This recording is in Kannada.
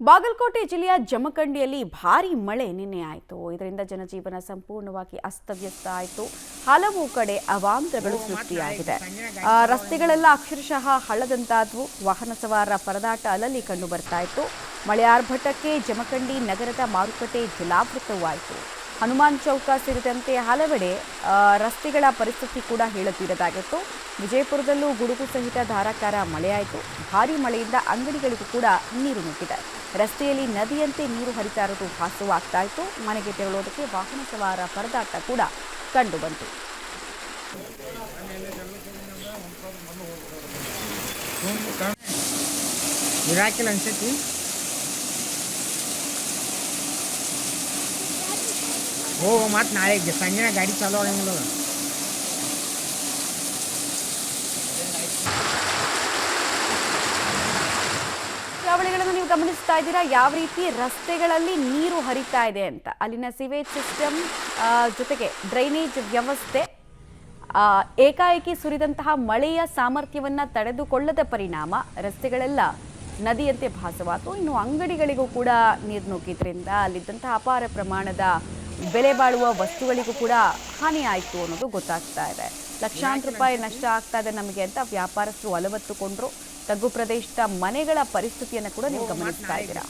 ಬಾಗಲಕೋಟೆ ಜಿಲ್ಲೆಯ ಜಮಖಂಡಿಯಲ್ಲಿ ಭಾರೀ ಮಳೆ ನಿನ್ನೆ ಆಯಿತು. ಇದರಿಂದ ಜನಜೀವನ ಸಂಪೂರ್ಣವಾಗಿ ಅಸ್ತವ್ಯಸ್ತ ಆಯಿತು. ಹಲವು ಕಡೆ ಅವಾಂತರಗಳು ಸೃಷ್ಟಿಯಾಗಿದೆ. ರಸ್ತೆಗಳೆಲ್ಲ ಅಕ್ಷರಶಃ ಹಳ್ಳದಂತಾದವು. ವಾಹನ ಸವಾರರ ಪರದಾಟ ಅಲ್ಲಲ್ಲಿ ಕಂಡು ಬರ್ತಾ ಇತ್ತು. ಮಳೆ ಆರ್ಭಟಕ್ಕೆ ಜಮಖಂಡಿ ನಗರದ ಮಾರುಕಟ್ಟೆ ಜಲಾವೃತವಾಯಿತು. ಹನುಮಾನ್ ಚೌಕ ಸೇರಿದಂತೆ ಹಲವೆಡೆ ರಸ್ತೆಗಳ ಪರಿಸ್ಥಿತಿ ಕೂಡ ಹೇಳುತ್ತಿರದಾಗಿತ್ತು. ವಿಜಯಪುರದಲ್ಲೂ ಗುಡುಗು ಸಹಿತ ಧಾರಾಕಾರ ಮಳೆಯಾಯಿತು. ಭಾರೀ ಮಳೆಯಿಂದ ಅಂಗಡಿಗಳಿಗೂ ಕೂಡ ನೀರು ನುಗ್ಗಿದೆ. ರಸ್ತೆಯಲ್ಲಿ ನದಿಯಂತೆ ನೀರು ಹರಿತಾ ಇರೋದು ಭಾಸವಾಗ್ತಾ ಇತ್ತು. ಮನೆಗೆ ತೆರಳೋದಕ್ಕೆ ವಾಹನ ಸವಾರ ಪರದಾಟ ಕೂಡ ಕಂಡುಬಂತು. ಮತ್ತು ನಾಳೆ ಸಂಜೆ ಗಾಡಿ ಚಾಲೂ ಆಗಂಗಿಲ್ಲ. ದೃಶ್ಯಾವಳಿಗಳನ್ನು ನೀವು ಗಮನಿಸ್ತಾ ಇದ್ದೀರಾ, ಯಾವ ರೀತಿ ರಸ್ತೆಗಳಲ್ಲಿ ನೀರು ಹರಿತಾ ಇದೆ ಅಂತ. ಅಲ್ಲಿನ ಸಿವೇಜ್ ಸಿಸ್ಟಮ್ ಜೊತೆಗೆ ಡ್ರೈನೇಜ್ ವ್ಯವಸ್ಥೆ ಏಕಾಏಕಿ ಸುರಿದಂತಹ ಮಳೆಯ ಸಾಮರ್ಥ್ಯವನ್ನ ತಡೆದುಕೊಳ್ಳದ ಪರಿಣಾಮ ರಸ್ತೆಗಳೆಲ್ಲ ನದಿಯಂತೆ ಭಾಸವಾಯಿತು. ಇನ್ನು ಅಂಗಡಿಗಳಿಗೂ ಕೂಡ ನೀರು ನುಗ್ಗಿದ್ರಿಂದ ಅಲ್ಲಿದ್ದಂತಹ ಅಪಾರ ಪ್ರಮಾಣದ ಬೆಲೆ ಬಾಳುವ ವಸ್ತುಗಳಿಗೂ ಕೂಡ ಹಾನಿ ಆಯಿತು ಅನ್ನೋದು ಗೊತ್ತಾಗ್ತಾ ಇದೆ. ಲಕ್ಷಾಂತರ ರೂಪಾಯಿ ನಷ್ಟ ಆಗ್ತಾ ಇದೆ ನಮಗೆ ಅಂತ ವ್ಯಾಪಾರಸ್ಥರು ಅಲವತ್ತುಕೊಂಡ್ರು. ತಗ್ಗು ಪ್ರದೇಶದ ಮನೆಗಳ ಪರಿಸ್ಥಿತಿಯನ್ನು ಕೂಡ ನೀವು ಗಮನಿಸ್ತಾ ಇದ್ದೀರಾ.